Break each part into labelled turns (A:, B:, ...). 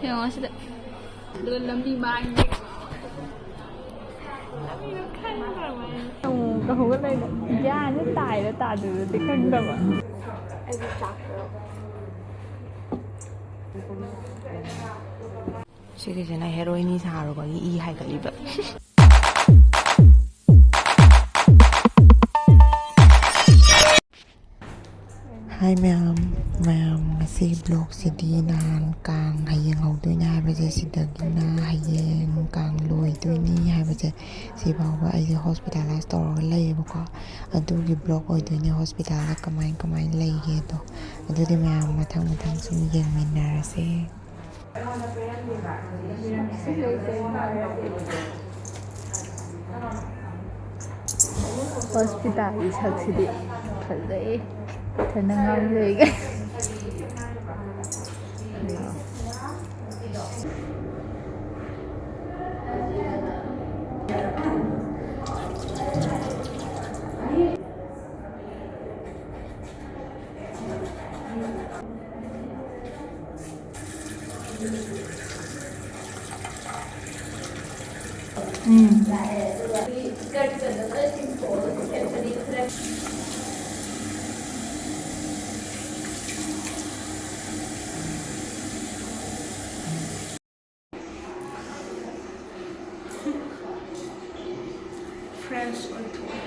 A: ꯌꯦꯡꯉꯣ ꯁꯤꯗ ꯑꯗꯨꯒ ꯂꯝꯕꯤ ꯃꯥꯡꯉꯦ ꯍꯧꯒꯠꯂꯛꯏꯗ ꯒ꯭ꯌꯥꯟꯁꯦ ꯇꯥꯏꯔ ꯇꯥꯗ꯭ꯔꯗꯤ ꯈꯪꯗꯕ ꯑꯩꯗꯤ ꯆꯥꯛꯇꯣ
B: ꯁꯤꯒꯤꯁꯤꯅ ꯍꯦꯔꯣꯏꯅꯤ ꯁꯥꯔꯨꯕꯒꯤ ꯏ ꯍꯥꯏꯒꯠꯂꯤꯕ ꯍꯥꯏ ꯃꯌꯥꯝ ꯉꯁꯤ ꯕ꯭ꯂꯣꯛꯁꯤꯗꯤ ꯅꯍꯥꯟ ꯀꯥꯡ ꯍꯌꯦꯡ ꯍꯧꯗꯣꯏꯅꯦ ꯍꯥꯏꯕꯁꯦ ꯁꯤꯗꯒꯤꯅ ꯍꯌꯦꯡ ꯀꯥꯡ ꯂꯣꯏꯗꯣꯏꯅꯤ ꯍꯥꯏꯕꯁꯦ ꯁꯤꯐꯥꯎꯕ ꯑꯩꯁꯦ ꯍꯣꯁꯄꯤꯇꯥꯂꯥꯏꯁ ꯇꯧꯔꯒ ꯂꯩꯌꯦꯕꯀꯣ ꯑꯗꯨꯒꯤ ꯕ꯭ꯂꯣꯛ ꯑꯣꯏꯗꯣꯏꯅꯦ ꯍꯣꯁꯄꯤꯇꯥꯜꯗ ꯀꯃꯥꯏ ꯂꯩꯒꯦꯗꯣ ꯑꯗꯨꯗꯤ ꯃꯌꯥꯝ ꯃꯊꯪ ꯁꯨꯝ ꯌꯦꯡꯃꯤꯟꯅꯔꯁꯦ
A: ꯍꯣꯁꯄꯤꯇꯥꯜꯒꯤ ꯁꯛꯁꯤꯗꯤ ꯐꯖꯩ ꯐꯅ ꯉꯥꯎꯖꯩꯒ
B: ꯐ꯭ꯔꯦꯁ ꯑꯣꯏꯊꯣꯛꯑꯦ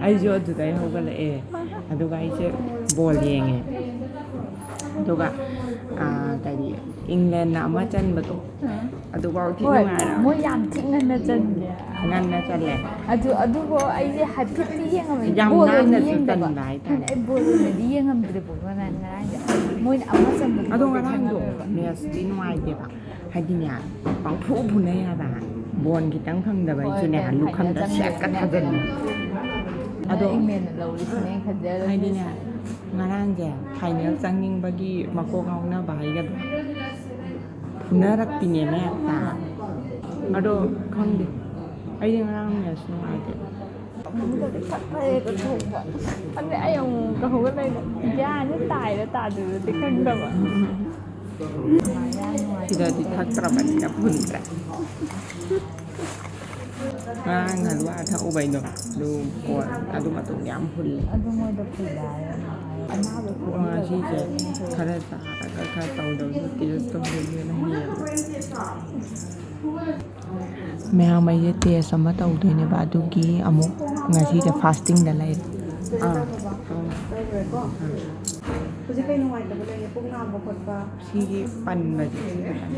B: ꯑꯩꯁꯨ ꯑꯗꯨꯗꯩ ꯍꯧꯒꯠꯂꯛꯑꯦ ꯑꯗꯨꯒ ꯑꯩꯁꯦ ꯕꯣꯜ ꯌꯦꯡꯉꯦ ꯑꯗꯨꯒ ꯀꯔꯤ ꯏꯪꯂꯦꯟꯅ ꯑꯃ ꯆꯟꯕꯗꯣ ꯑꯗꯨꯐꯥꯎ ꯊꯤ ꯅꯨꯡꯉꯥꯏꯔ
A: ꯃꯣꯏ ꯌꯥꯝ ꯊꯤ ꯉꯟꯅ ꯆꯟꯂꯦ
B: ꯉꯟꯅ ꯆꯜꯂꯦ
A: ꯑꯗꯨꯕꯨ ꯑꯩꯁꯦ ꯍꯥꯏꯐꯦꯠꯇꯤ ꯌꯦꯡꯉꯝꯃꯦ
B: ꯌꯥꯝ
A: ꯕꯣꯜ ꯑꯣꯏꯅ
B: ꯅꯥꯟꯅꯁꯨ
A: ꯌꯦꯡꯗꯕ
B: ꯆꯟꯕ ꯍꯥꯏꯇꯥꯔꯦ
A: ꯑꯩ ꯕꯣꯜ ꯑꯣꯏꯅꯗꯤ ꯌꯦꯡꯉꯝꯗ꯭ꯔꯦꯕꯀꯣ ꯉꯔꯥꯡꯁꯦ ꯃꯣꯏꯅ ꯑꯃ ꯆꯟꯕꯗꯣ
B: ꯑꯗꯣ ꯉꯔꯥꯡꯗꯣ ꯃꯦꯠꯁꯇꯤ ꯅꯨꯡꯉꯥꯏꯇꯦꯕ ꯍꯥꯏꯗꯤꯅꯦ ꯄꯪꯐꯨ ꯐꯨꯅꯩ ꯍꯥꯏꯕ ꯕꯣꯜ ꯈꯤꯇꯪ ꯐꯪꯗꯕꯩꯁꯨꯅꯦ ꯂꯨꯈꯝꯗ ꯁꯦꯠꯀ ꯊꯥꯖꯤꯟꯕ ꯑꯗꯣ
A: ꯏꯪꯂꯦꯟꯅ ꯂꯧꯔꯤꯁꯤꯅꯦ ꯈꯟꯖꯔ
B: ꯍꯥꯏꯗꯤꯅꯦ ꯉꯔꯥꯡꯁꯦ ꯐꯥꯏꯅꯦꯜ ꯆꯪꯅꯤꯡꯕꯒꯤ ꯃꯀꯣꯛ ꯉꯥꯎꯅꯕ ꯍꯥꯏꯒꯗ꯭ꯔꯥ ꯐꯨꯅꯔꯛꯄꯤꯅꯦꯅ ꯍꯦꯛꯇ ꯑꯗꯣ ꯈꯪꯗꯦ ꯑꯩꯗꯤ ꯉꯔꯥꯡ ꯃꯦꯠꯁ ꯅꯨꯡꯉꯥꯏꯇꯦ
A: ꯐꯠ ꯊꯣꯛꯄ ꯑꯗꯨꯗꯤ ꯑꯩ ꯑꯃꯨꯛꯀ ꯍꯧꯒꯠꯂꯛꯏꯗ ꯒ꯭ꯌꯥꯟꯁꯦ ꯇꯥꯏꯔ ꯇꯥꯗ꯭ꯔꯗꯤ ꯈꯪꯗꯕ
B: ꯁꯤꯗꯗꯤ ꯊꯛꯇ꯭ꯔꯕꯅꯤꯅ ꯐꯨꯟꯗ꯭ꯔꯦ ꯉꯔꯥꯡ ꯍꯜꯋꯥ ꯊꯛꯎꯕꯩꯗꯣ ꯑꯗꯨ ꯃꯇꯨꯡ ꯌꯥꯝ ꯐꯨꯜꯂꯦ
A: ꯑꯗꯨ ꯃꯣꯏꯗ ꯐꯨꯜꯂꯦ ꯑꯅꯥꯕ
B: ꯉꯁꯤꯁꯦ ꯈꯔ ꯆꯥꯔꯒ ꯈꯔ ꯇꯧꯗꯕꯁꯨ ꯇꯦꯁ ꯇꯧꯗꯣꯏꯅꯦꯅ ꯍꯦꯜꯂꯦ ꯃꯌꯥꯝ ꯑꯩꯁꯦ ꯇꯦꯁ ꯑꯃ ꯇꯧꯗꯣꯏꯅꯦꯕ ꯑꯗꯨꯒꯤ ꯑꯃꯨꯛ ꯉꯁꯤꯁꯦ ꯐꯥꯁꯇꯤꯡꯗ ꯂꯩꯔꯦ
C: ꯍꯧꯖꯤꯛ ꯀꯩ ꯅꯨꯡꯉꯥꯏꯇꯕ ꯂꯩꯒꯦ ꯄꯨꯛ ꯅꯥꯕ ꯈꯣꯠꯄ
B: ꯁꯤꯒꯤ ꯄꯟꯕꯁꯦ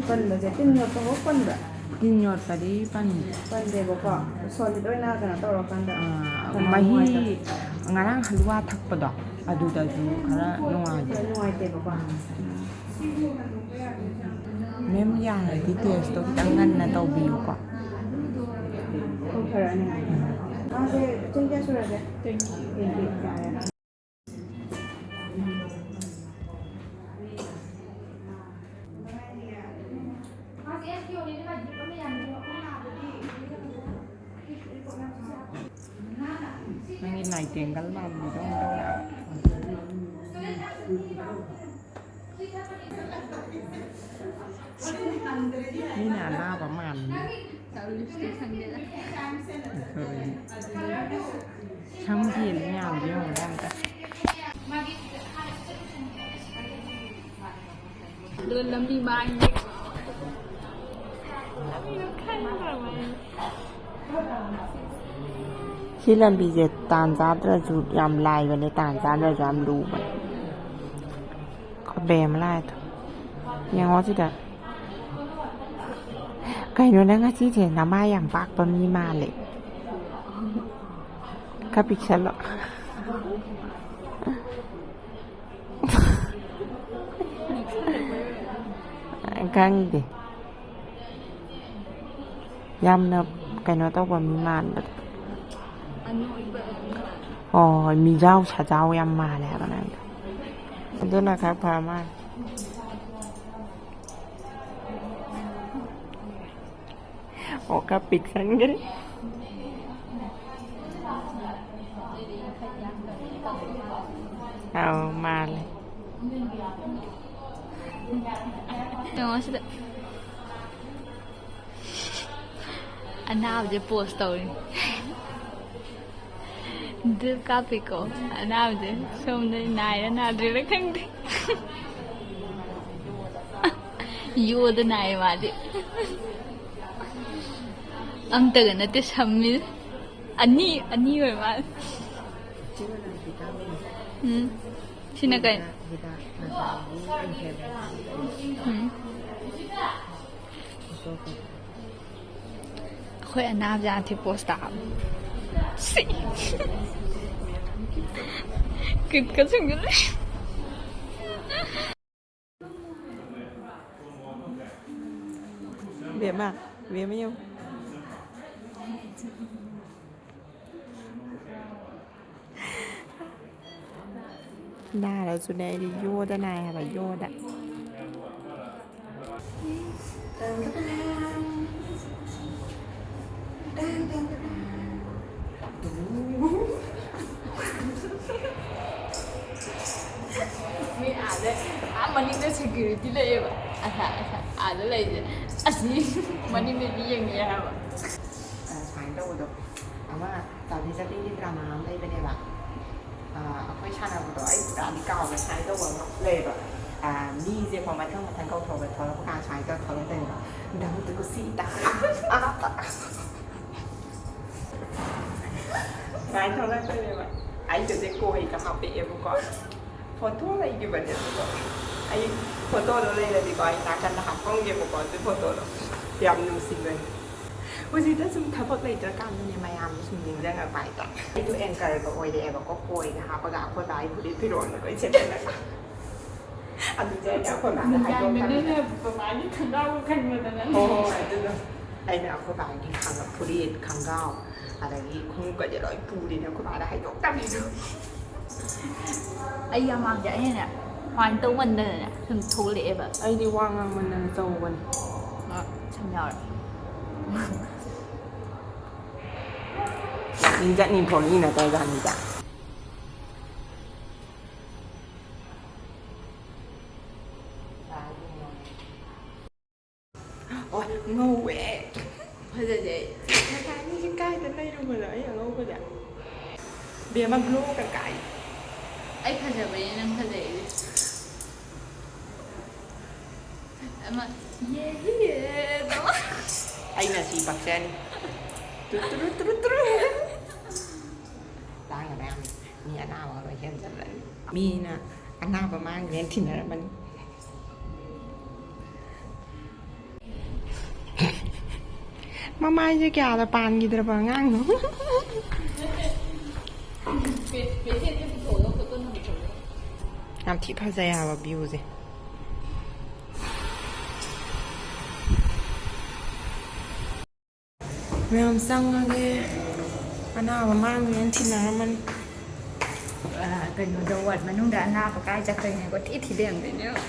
C: ꯄꯟꯕꯁꯦ ꯇꯤꯟ ꯌꯣꯠꯄꯐꯥꯎ ꯄꯟꯕ꯭ꯔꯥ
B: ꯇꯤꯟ ꯌꯣꯠꯄꯗꯤ
C: ꯄꯟꯗꯦꯕꯀꯣ ꯁꯣꯂꯤꯠ ꯑꯣꯏꯅ ꯀꯩꯅꯣ ꯇꯧꯔꯀꯥꯟꯗ
B: ꯃꯍꯤ ꯉꯔꯥꯡ ꯍꯜꯋꯥ ꯊꯛꯄꯗꯣ ꯑꯗꯨꯗꯁꯨ ꯈꯔ
C: ꯅꯨꯡꯉꯥꯏꯇꯦꯕꯀꯣ
B: ꯃꯦꯝ ꯌꯥꯔꯗꯤ ꯇꯦꯁꯇꯣ ꯈꯤꯇꯪ ꯉꯟꯅ ꯇꯧꯕꯤꯌꯨꯀꯣ
C: ꯇꯧꯊꯔꯛꯑꯅꯤ ꯃꯥꯁꯦ ꯆꯍꯤ ꯀꯌꯥ ꯁꯨꯔꯒꯦ 20 ꯌꯥꯔꯦ
B: ꯅꯪꯒꯤ ꯅꯥꯏꯇꯦꯡꯒꯜ ꯃꯥꯟꯕꯤꯗꯣ ꯃꯤꯅ ꯑꯅꯥꯕ ꯃꯥꯟꯕꯤ ꯁꯝ ꯀꯦꯜꯂꯤ ꯃꯌꯥꯝꯁꯦ ꯌꯦꯡꯉꯨꯗ ꯑꯝꯇ
A: ꯑꯗꯨꯒ ꯂꯝꯕꯤ ꯃꯥꯡꯉꯦ
B: ꯁꯤ ꯂꯝꯕꯤꯁꯦ ꯇꯥꯟ ꯆꯥꯗ꯭ꯔꯁꯨ ꯌꯥꯝ ꯂꯥꯏꯕꯅꯦ ꯇꯥꯟ ꯆꯥꯗ꯭ꯔꯁꯨ ꯌꯥꯝ ꯂꯨꯕꯅꯦ ꯈꯣꯕꯦ ꯑꯃ ꯂꯥꯛꯑꯦꯗꯣ ꯌꯦꯡꯉꯣ ꯁꯤꯗ ꯀꯩꯅꯣ ꯅꯪ ꯉꯁꯤꯁꯦ ꯅꯃꯥꯏ ꯌꯥꯝ ꯄꯥꯛꯄ ꯃꯤ ꯃꯥꯜꯂꯦ ꯈꯔ ꯄꯤꯛꯁꯜꯂꯣ ꯈꯪꯗꯦ ꯌꯥꯝꯅ ꯀꯩꯅꯣ ꯇꯧꯕ ꯃꯤ ꯃꯥꯟꯕꯗꯣ ꯍꯣꯏ ꯃꯤꯖꯥꯎ ꯁꯥꯖꯥꯎ ꯌꯥꯝ ꯃꯥꯜꯂꯦ ꯍꯥꯏꯕ ꯅꯪꯗꯣ ꯑꯗꯨꯅ ꯈꯔ ꯐꯔ ꯃꯥꯜꯂꯦ ꯑꯣ ꯈꯔ ꯄꯤꯛꯁꯟꯈ꯭ꯔꯦ ꯑꯧ ꯃꯥꯜꯂꯦ
A: ꯁꯤꯗ ꯑꯅꯥꯕꯁꯦ ꯄꯣꯁ ꯇꯧꯔꯤ ꯗ꯭ꯔꯤꯞ ꯀꯥꯞꯄꯤꯀꯣ ꯑꯅꯥꯕꯁꯦ ꯁꯣꯝꯗ ꯅꯥꯏꯔ ꯅꯥꯗ꯭ꯔꯤꯔꯥ ꯈꯪꯗꯦ ꯌꯣꯗ ꯅꯥꯏ ꯃꯥꯗꯤ ꯑꯝꯇꯒ ꯅꯠꯇꯦ ꯁꯝꯃꯤ ꯑꯅꯤ ꯑꯣꯏ ꯃꯥꯜꯂꯦ ꯁꯤꯅ ꯀꯩ ꯑꯩꯈꯣꯏ ꯑꯅꯥꯕ ꯌꯥꯗꯦ ꯄꯣꯁ ꯇꯥꯕ ꯀꯤꯠꯀ ꯁꯨꯡꯒꯠꯂꯦ
B: Bema yêu 나라주네 요다 나야 봐 요다
A: ꯃꯤ ꯑꯥꯗ ꯃꯅꯤꯡꯗ ꯁꯦꯀ꯭ꯌꯨꯔꯤꯇꯤ ꯂꯩꯌꯦꯕ ꯑꯥꯗ ꯂꯩꯁꯦ ꯑꯁꯤ ꯃꯅꯤꯡꯗꯗꯤ ꯌꯦꯡꯉꯦ ꯍꯥꯏꯕ
B: ꯁꯨꯃꯥꯏꯅ ꯇꯧꯕꯗꯣ ꯑꯃ ꯇꯥꯕꯤ ꯆꯠꯄꯤꯒꯤ ꯗ꯭ꯔꯃꯥ ꯑꯃ ꯂꯩꯕꯅꯦꯕ ꯑꯩꯈꯣꯏ ꯁꯥꯟꯅꯕꯗꯣ ꯑꯩ ꯄꯨꯔꯥꯗꯤ ꯀꯥꯎꯕ ꯁꯨꯃꯥꯏꯅ ꯇꯧꯕ ꯑꯃ ꯂꯩꯌꯦꯕ ꯃꯤꯁꯦꯀꯣ ꯃꯊꯪ ꯀꯧꯊꯣꯛꯑꯒ ꯊꯣꯛꯂꯛꯄ ꯀꯥꯟꯗ ꯁꯨꯃꯥꯏꯅ ꯇꯧꯔ ꯊꯣꯛꯂꯛꯇꯣꯏꯅꯦꯕ ꯗꯕꯨꯇꯨ ꯁꯤꯇꯥ ꯁꯨꯃꯥꯏꯅ ꯊꯣꯛꯂꯛꯇꯣꯏꯅꯦꯕ ꯑꯩꯒꯁꯦ ꯀꯣꯏꯒ ꯍꯥꯞꯄꯛꯑꯦꯕꯀꯣ ꯐꯣꯇꯣ ꯂꯩꯈꯤꯕꯅꯦꯕꯀꯣ ꯑꯩ ꯐꯣꯇꯣꯗꯣ ꯂꯩꯔꯗꯤꯀꯣ ꯑꯩ ꯅꯥꯀꯟꯗ ꯍꯥꯞꯄꯝꯒꯦꯕꯀꯣ ꯑꯗꯨ ꯐꯣꯇꯣꯗꯣ ꯌꯥꯝ ꯅꯨꯡꯁꯤꯕꯅꯦ ꯍꯧꯖꯤꯛꯇ ꯁꯨꯝ ꯊꯕꯛ ꯂꯩꯇ꯭ꯔꯀꯥꯟꯗꯅꯦ ꯃꯌꯥꯝꯅ ꯁꯨꯝ ꯅꯤꯡꯁꯤꯡꯉꯛꯄ ꯍꯥꯏꯇꯥꯔꯦ ꯑꯩꯁꯨ ꯑꯦꯡꯀꯔꯒ ꯑꯣꯏꯔꯛꯑꯦꯕꯀꯣ ꯀꯣꯏꯒ ꯍꯥꯞꯄꯒ ꯑꯩꯈꯣꯏ ꯕꯥꯒꯤ ꯐꯨꯔꯤꯠ ꯐꯤꯔꯣꯜꯒ ꯂꯣꯏ ꯁꯦꯠꯂꯒ ꯑꯗꯨꯁꯦ ꯑꯩꯅ ꯑꯩꯈꯣꯏ ꯕꯥꯗ ꯍꯥꯏꯗꯣꯛꯇꯕꯅꯤꯅ
A: ꯕꯕꯥꯒꯤ ꯈꯣꯡꯒ꯭ꯔꯥꯎꯒ ꯈꯟꯕꯗꯅ
B: ꯍꯣꯏ ꯑꯗꯨꯗꯣ ꯑꯩꯅ ꯑꯩꯈꯣꯏ ꯕꯥꯒꯤ ꯐꯨꯔꯤꯠ ꯈꯣꯡꯒ꯭ꯔꯥꯎ ꯑꯗꯒꯤ ꯈꯣꯡꯎꯞꯀꯁꯦ ꯂꯣꯏ ꯄꯨꯔꯤꯅꯦ ꯑꯩꯈꯣꯏ ꯕꯥꯗ ꯍꯥꯏꯗꯣꯛꯇꯕꯤꯗꯣ
A: ꯑꯩ ꯌꯥꯝ ꯃꯥꯡꯖꯦ ꯑꯩꯅꯅꯦ ꯁꯨꯃꯥꯏꯅ ꯇꯧꯃꯟꯗꯅꯅꯦ ꯁꯨꯝ ꯊꯣꯛꯂꯛꯑꯦꯕ
B: ꯑꯩꯗꯤ ꯋꯥ ꯉꯥꯡꯃꯟꯗꯅ ꯇꯧꯕꯅꯤ
A: ꯁꯝ ꯌꯥꯎꯔꯦ
B: ꯆꯠꯅꯤ ꯊꯣꯛꯅꯤꯅ ꯇꯧꯖꯥꯅꯤꯗ ꯍꯣꯏ ꯉꯧꯋꯦ
A: ꯐꯖꯩ
B: ꯉꯁꯥꯏꯒꯤ ꯀꯥꯏꯗ ꯂꯩꯔꯨꯕꯅꯣ ꯑꯩ ꯑꯉꯧꯕꯁꯦ ꯕꯦꯝꯃ ꯒ꯭ꯂꯣꯒ ꯀꯥꯏ
A: ꯑꯩ ꯐꯖꯕꯅꯦ ꯅꯪ ꯐꯖꯩ ꯑꯃ
B: ꯑꯩꯅ ꯁꯤ ꯄꯛꯆꯅꯤ ꯂꯥꯡꯒ ꯃꯌꯥꯝ ꯃꯤ ꯑꯅꯥꯕ ꯂꯣꯏ ꯍꯦꯟꯖꯜꯂꯅꯤ ꯃꯤꯅ ꯑꯅꯥꯕ ꯃꯥꯡꯈ꯭ꯔꯦꯅ ꯊꯤꯅꯔꯝꯃꯅꯤ ꯃꯃꯥꯏꯁꯦ ꯀꯌꯥꯗ ꯄꯥꯟꯈꯤꯗ꯭ꯔꯕ ꯑꯉꯥꯡꯅꯣ ꯌꯥꯝ ꯊꯤ ꯐꯖꯩ ꯍꯥꯏꯕ ꯚ꯭ꯌꯨꯁꯦ ꯃꯌꯥꯝ ꯆꯪꯉꯒꯦ ꯑꯅꯥꯕ ꯃꯥꯡꯈ꯭ꯔꯦꯅ ꯊꯤꯅꯔꯝꯃꯅꯤ
A: ꯀꯩꯅꯣꯗ ꯋꯥꯔꯗ ꯃꯅꯨꯡꯗ ꯑꯅꯥꯕ ꯀꯥꯏ ꯆꯠꯇꯣꯏꯅꯦꯀꯣ ꯊꯤ ꯂꯩꯔꯝꯗꯣꯏꯅꯦꯕ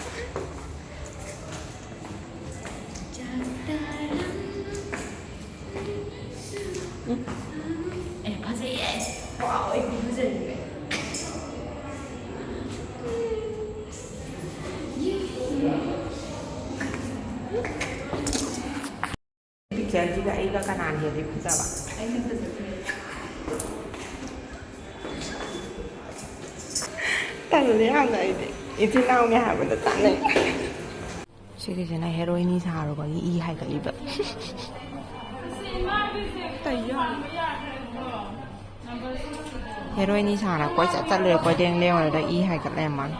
A: ꯑꯦ ꯐꯖꯩꯌꯦ ꯋꯥꯎ ꯑꯩ ꯐꯖꯩꯌꯦ
B: ꯄꯤꯛꯆꯔꯁꯤꯒ ꯑꯩꯒ ꯀꯅꯥꯅ ꯍꯦꯜꯂꯤ ꯐꯖꯕ
A: ꯑꯩꯅ ꯐꯖꯩ
B: ꯇꯜꯂꯦ ꯌꯥꯝꯅ ꯑꯩꯗꯤ ꯏꯆꯤꯜ ꯏꯅꯥꯎꯅꯦ ꯍꯥꯏꯕꯗ ꯇꯥꯟꯅꯩ ꯁꯤꯒꯤꯁꯤꯅ ꯍꯦꯔꯣꯏꯅꯤ ꯁꯥꯔꯨꯕꯒꯤ ꯏ ꯍꯥꯏꯒꯠꯂꯤꯕ ꯍꯦꯔꯣꯏꯅꯤ ꯁꯥꯔ ꯀꯣꯏꯆꯠ ꯆꯠꯂꯨꯔꯦ ꯀꯣꯏꯂꯦꯡ ꯂꯦꯡꯉꯨꯔꯗ ꯏ ꯍꯥꯏꯒꯠ ꯂꯩꯔꯝꯃꯅꯤ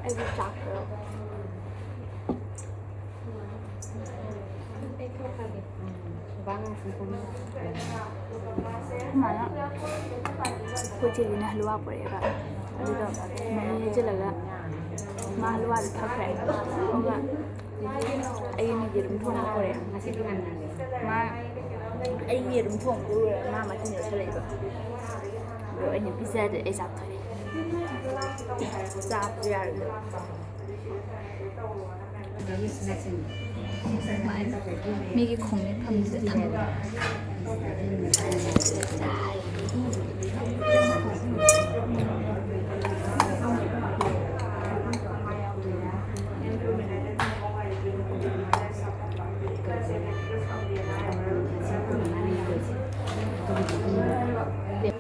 C: ꯑꯩꯗꯤ ꯆꯥꯛꯇꯣ
A: ꯁꯨꯃꯥꯏꯅ ꯑꯩꯈꯣꯏ ꯆꯦꯒꯤꯅ ꯍꯜꯂꯨꯋꯥ ꯄꯨꯔꯛꯑꯦꯕ ꯑꯗꯨꯗ ꯃꯍꯤ ꯍꯩꯖꯤꯜꯂꯒ ꯃꯥ ꯍꯜꯂꯨꯋꯥꯗꯣ ꯊꯛꯈ꯭ꯔꯦ ꯑꯗꯨꯒ ꯑꯩꯅ ꯌꯦꯔꯨꯝ ꯊꯣꯡꯕ ꯄꯨꯔꯛꯑꯦ ꯉꯁꯤꯗꯤ ꯃꯥ ꯑꯩꯒꯤ ꯌꯦꯔꯨꯝ ꯊꯣꯡꯕꯗꯨ ꯂꯣꯏꯔꯒ ꯃꯥ ꯃꯆꯤꯟ ꯌꯣꯠꯁꯜꯂꯛꯏꯕ ꯑꯗꯣ ꯑꯩꯅ ꯄꯤꯖꯗ꯭ꯔꯦ ꯑꯩ ꯆꯥꯊꯣꯛꯑꯦ ꯆꯥꯕꯁꯨ ꯌꯥꯔꯣꯏꯗ ꯃꯤꯒꯤ ꯈꯣꯡꯅꯦꯠꯐꯝꯁꯤꯗ ꯊꯝꯕ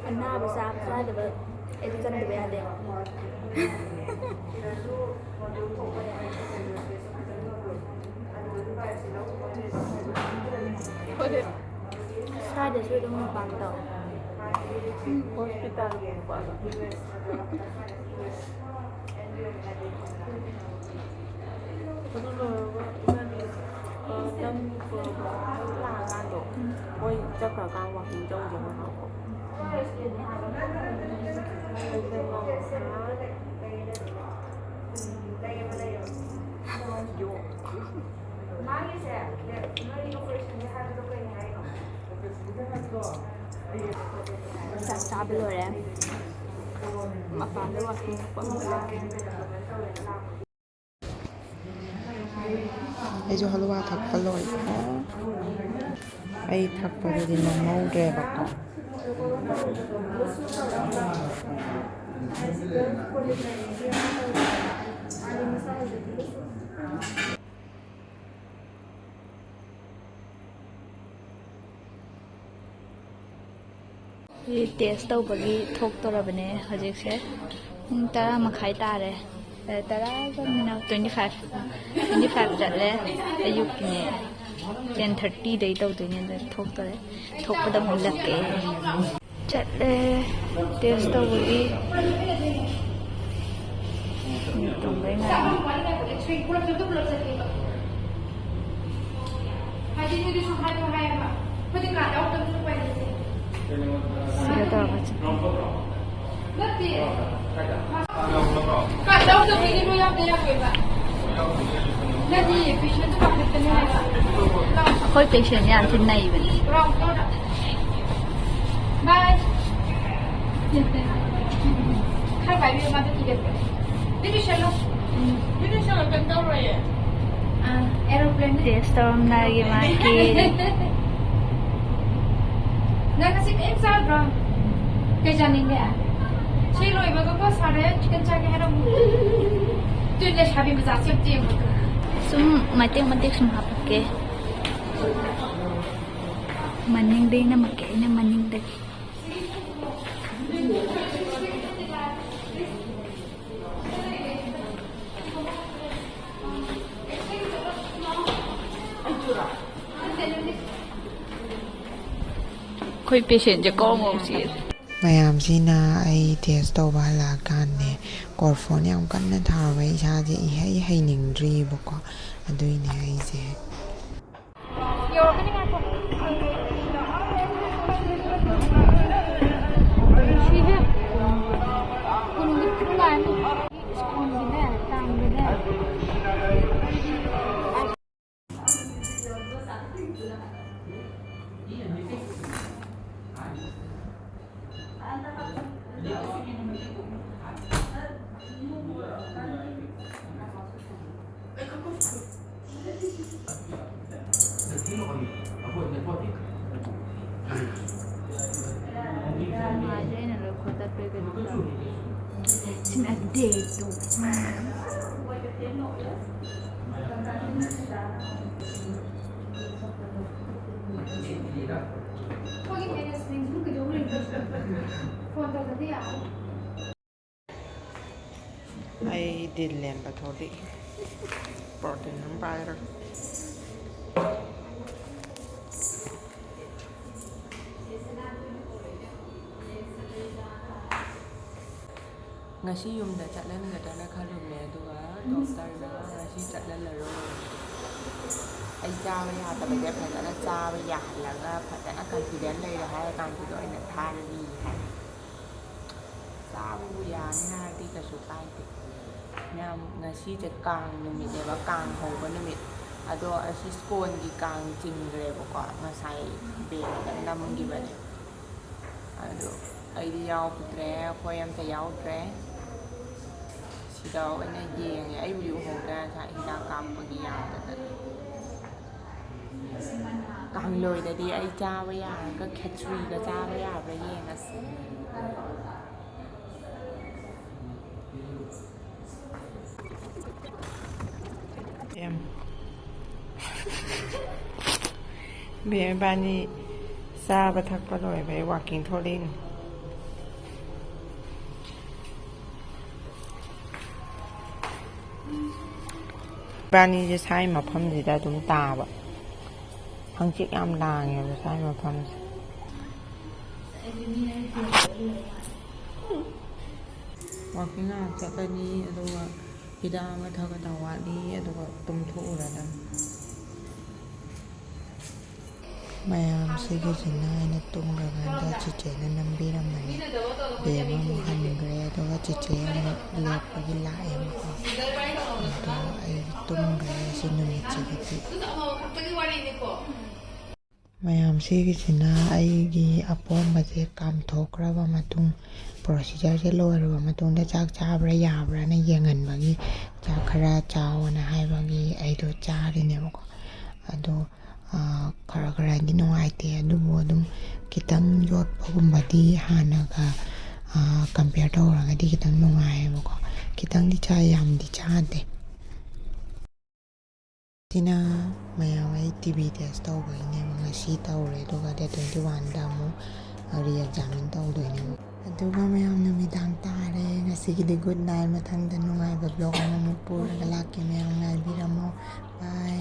A: ꯑꯅꯥꯕ ꯆꯥꯕ ꯆꯥꯗꯕ ꯑꯩꯗꯤ ꯆꯪꯗꯕ ꯌꯥꯗꯦ ꯁ꯭ꯋꯥꯏꯗꯁꯨ ꯑꯗꯨꯝ ꯃꯄꯥꯟ ꯇꯧ ꯍꯣꯁꯄꯤꯇꯥꯜꯒꯨꯝꯕ
C: ꯑꯗꯨ ꯂꯣꯏꯔꯒ ꯅꯪ ꯂꯥꯛꯑꯀꯥꯟꯗꯣ ꯃꯣꯏ ꯆꯠꯈ꯭ꯔꯀꯥꯟ ꯋꯥꯛꯀꯤꯡ ꯆꯧꯁꯦꯕ ꯉꯥꯛꯀꯣ
A: ꯆꯥꯛ ꯆꯥꯕ ꯂꯣꯏꯔꯦ ꯃꯄꯥꯟꯗ ꯋꯥꯛꯀꯤꯡ ꯊꯣꯛꯄ ꯑꯃ ꯂꯥꯛꯀꯦ
B: ꯑꯩꯁꯨ ꯍꯜꯂꯨꯋꯥ ꯊꯛꯄ ꯂꯣꯏꯀꯣ ꯑꯩ ꯊꯛꯄꯗꯨꯗꯤ ꯅꯪꯍꯧꯗ꯭ꯔꯦꯕꯀꯣ
A: ꯇꯦꯁ ꯇꯧꯕꯒꯤ ꯊꯣꯛꯇꯣꯔꯕꯅꯦ ꯍꯧꯖꯤꯛꯁꯦ ꯄꯨꯡ 10:30 ꯇꯥꯔꯦ 10:25 ꯆꯠꯂꯦ ꯑꯌꯨꯛꯀꯤꯅꯦ 10:30ꯗꯩ ꯇꯧꯗꯣꯏꯅꯦ ꯑꯗ ꯊꯣꯛꯇꯣꯔꯦ ꯊꯣꯛꯄꯗ ꯑꯃꯨꯛ ꯂꯛꯀꯦ ꯆꯠꯂꯦ ꯇꯦꯁ ꯇꯧꯕꯒꯤ ꯇꯨꯡꯕꯩ ꯉꯥꯏ ꯁꯤꯗ ꯇꯧꯔꯒ ꯑꯩꯈꯣꯏ ꯄꯦꯁꯦꯟ ꯌꯥꯝ ꯊꯤꯅ ꯅꯩꯕꯅꯦ ꯇꯦꯁ ꯇꯧꯔꯝꯗꯥꯏꯒꯤ ꯃꯥꯒꯤ
D: ꯅꯪ ꯉꯁꯤ ꯀꯩꯝ ꯆꯥꯗ꯭ꯔꯣ? ꯀꯩ ꯆꯥꯅꯤꯡꯒꯦ? ꯁꯤ ꯂꯣꯏꯕꯒꯀꯣ ꯁꯥꯔꯦ ꯆꯤꯀꯟ ꯆꯥꯒꯦ ꯍꯥꯏꯔꯝꯃꯨ. ꯇꯨ ꯂꯩꯁꯥꯕꯤ ꯃꯆꯥ ꯁꯦꯝꯇꯦ ꯌꯦꯡꯉꯣ.
A: ꯁꯨꯝ ꯃꯇꯦꯛ ꯁꯨꯝ ꯍꯥꯞꯄꯛꯀꯦ. ꯃꯅꯤꯡꯗꯩ ꯅꯝꯃꯛꯀꯦ ꯑꯩꯅ ꯃꯅꯤꯡꯗꯒꯤ. ꯑꯩꯈꯣꯏ ꯄꯦꯁꯦꯟꯁꯦ ꯀꯧꯉꯧ ꯆꯦꯜꯂꯦ.
B: ꯃꯌꯥꯝꯁꯤꯅ ꯑꯩ ꯇꯦꯁ ꯇꯧꯕ ꯍꯜꯂꯛꯑꯀꯥꯟꯗ ꯀꯣꯔꯐꯣꯟ ꯌꯥꯝ ꯀꯟꯅ ꯊꯥꯔꯨꯕ ꯏꯁꯥꯁꯦ ꯏꯍꯩ ꯍꯩꯅꯤꯡꯗ꯭ꯔꯤꯕꯀꯣ ꯑꯗꯨꯏꯅꯦ ꯑꯩꯁꯦ ꯑꯩ ꯗꯤꯜ ꯂꯦꯟꯕ ꯊꯣꯛꯂꯛꯏ ꯄ꯭ꯔꯣꯇꯤꯟ ꯑꯃ ꯄꯥꯏꯔꯒ ꯉꯁꯤ ꯌꯨꯝꯗ ꯆꯠꯍꯟꯒꯗ꯭ꯔꯅ ꯈꯜꯂꯨꯕꯅꯦ ꯑꯗꯨꯒ ꯗꯣꯛꯇꯔꯅ ꯉꯁꯤ ꯆꯠꯍꯜꯂꯔꯣꯏ ꯑꯩ ꯆꯥꯕ ꯌꯥꯗꯕꯁꯦ ꯐꯖꯅ ꯆꯥꯕ ꯌꯥꯍꯜꯂꯒ ꯐꯖꯅ ꯀꯟꯐꯤꯗꯦꯟ ꯂꯩꯔꯦ ꯍꯥꯏꯔ ꯀꯥꯟꯗꯨꯗ ꯑꯣꯏꯅ ꯊꯥꯔꯅꯤ ꯍꯥꯏ ꯆꯥꯕꯕꯨ ꯌꯥꯅꯤ ꯍꯥꯏꯔꯗꯤ ꯀꯩꯁꯨ ꯀꯥꯏꯗꯦ ꯃꯌꯥꯝ ꯉꯁꯤꯁꯦ ꯀꯥꯡ ꯅꯨꯃꯤꯠꯅꯦꯕ ꯀꯥꯡ ꯍꯧꯕ ꯅꯨꯃꯤꯠ ꯑꯗꯣ ꯑꯁꯤ ꯁ꯭ꯀꯣꯟꯒꯤ ꯀꯥꯡ ꯆꯤꯡꯈ꯭ꯔꯦꯕꯀꯣ ꯉꯁꯥꯏ ꯕꯦꯡꯗ ꯅꯝꯈꯤꯕꯅꯦ ꯑꯗꯣ ꯑꯩꯗꯤ ꯌꯥꯎꯗ꯭ꯔꯦ ꯑꯩꯈꯣꯏ ꯑꯝꯇ ꯌꯥꯎꯗ꯭ꯔꯦ ꯁꯤꯗ ꯑꯣꯏꯅ ꯌꯦꯡꯉꯦ ꯑꯩꯕꯨꯗꯤ ꯎꯍꯧꯗ꯭ꯔꯦ ꯉꯁꯥꯏ ꯍꯤꯗꯥꯛ ꯀꯥꯞꯄꯒꯤ ꯌꯥꯝꯗꯗꯅ ꯀꯥꯡꯂꯣꯏꯗꯗꯤ ꯑꯩ ꯆꯥꯕ ꯌꯥꯔꯒ ꯈꯦꯆ꯭ꯔꯤꯒ ꯆꯥꯕ ꯌꯥꯕ꯭ꯔꯥ ꯌꯦꯡꯉꯁꯤ ꯕꯦꯝꯕꯥꯅꯤ ꯆꯥꯕ ꯊꯛꯄ ꯂꯣꯏꯕꯩ ꯋꯥꯛꯀꯤꯡ ꯊꯣꯛꯂꯛꯏꯅꯤ ꯏꯕꯥꯅꯤꯁꯦ ꯁꯥꯏ ꯃꯐꯝꯁꯤꯗ ꯑꯗꯨꯝ ꯇꯥꯕ ꯍꯪꯆꯤꯠ ꯌꯥꯝ ꯂꯥꯡꯉꯦꯕ ꯁꯥꯏ ꯃꯐꯝꯁꯦ ꯋꯥꯛꯀꯤꯡ ꯉꯥꯏꯍꯥꯛ ꯆꯠꯂꯅꯤ ꯑꯗꯨꯒ ꯍꯤꯗꯥꯛ ꯑꯃ ꯊꯛꯀꯗ ꯋꯥꯠꯂꯤ ꯑꯗꯨꯒ ꯇꯨꯝꯊꯣꯛꯎꯔꯗꯝ ꯃꯌꯥꯝꯁꯤꯒꯤꯁꯤꯅ ꯑꯩꯅ ꯇꯨꯝꯈ꯭ꯔꯀꯥꯟꯗ ꯆꯤꯆꯦꯅ ꯅꯝꯕꯤꯔꯝꯕꯅꯤ ꯕꯦꯝ ꯑꯃꯨꯛ ꯍꯟꯈ꯭ꯔꯦ ꯑꯗꯨꯒ ꯆꯤꯆꯦ ꯑꯃꯨꯛ ꯂꯦꯞꯄꯒꯤ ꯂꯥꯛꯑꯦꯕꯀꯣ ꯑꯗꯣ ꯑꯩ ꯇꯨꯝꯈ꯭ꯔꯦ ꯁꯤ ꯅꯨꯃꯤꯠꯁꯤꯒꯤꯗꯤ ꯃꯌꯥꯝꯁꯤꯒꯤꯁꯤꯅ ꯑꯩꯒꯤ ꯑꯄꯣꯝꯕꯁꯦ ꯀꯥꯝꯊꯣꯛꯈ꯭ꯔꯕ ꯃꯇꯨꯡ ꯄ꯭ꯔꯣꯁꯤꯖꯔꯁꯦ ꯂꯣꯏꯔꯕ ꯃꯇꯨꯡꯗ ꯆꯥꯛ ꯆꯥꯕ꯭ꯔꯥ ꯌꯥꯕ꯭ꯔꯥꯅ ꯌꯦꯡꯍꯟꯕꯒꯤ ꯆꯥꯛ ꯈꯔ ꯆꯥꯎꯑꯣꯅ ꯍꯥꯏꯕꯒꯤ ꯑꯩꯗꯣ ꯆꯥꯔꯤꯅꯦꯕꯀꯣ ꯑꯗꯣ ꯈꯔ ꯈꯔꯗꯤ ꯅꯨꯡꯉꯥꯏꯇꯦ ꯑꯗꯨꯕꯨ ꯑꯗꯨꯝ ꯈꯤꯇꯪ ꯌꯣꯠꯄꯒꯨꯝꯕꯗꯤ ꯍꯥꯟꯅꯒ ꯀꯝꯄꯤꯌꯔ ꯇꯧꯔꯒꯗꯤ ꯈꯤꯇꯪ ꯅꯨꯡꯉꯥꯏꯌꯦꯕꯀꯣ ꯈꯤꯇꯪꯗꯤ ꯆꯥꯏ ꯌꯥꯝꯗꯤ ꯆꯥꯗꯦ ꯁꯤꯅ ꯃꯌꯥꯝ ꯑꯩ ꯇꯤꯚꯤ ꯇꯦꯁ ꯇꯧꯕꯒꯤꯅꯦꯕ ꯉꯁꯤ ꯇꯧꯔꯦ ꯑꯗꯨꯒ ꯗꯦꯠ 21ꯗ ꯑꯃꯨꯛ ꯔꯤ ꯑꯦꯛꯖꯥꯃꯤꯟ ꯇꯧꯗꯣꯏꯅꯦꯕ ꯑꯗꯨꯒ ꯃꯌꯥꯝ ꯅꯨꯃꯤꯗꯥꯡ ꯇꯥꯔꯦ ꯉꯁꯤꯒꯤꯗꯤ ꯒꯨꯗ ꯅꯥꯏꯠ ꯃꯊꯪꯗ ꯅꯨꯡꯉꯥꯏꯕ ꯕ꯭ꯂꯣꯛ ꯑꯃꯃꯨꯛ ꯄꯨꯔꯒ ꯂꯥꯛꯀꯦ ꯃꯌꯥꯝ ꯉꯥꯏꯕꯤꯔꯝꯃꯣ ꯕꯥꯏ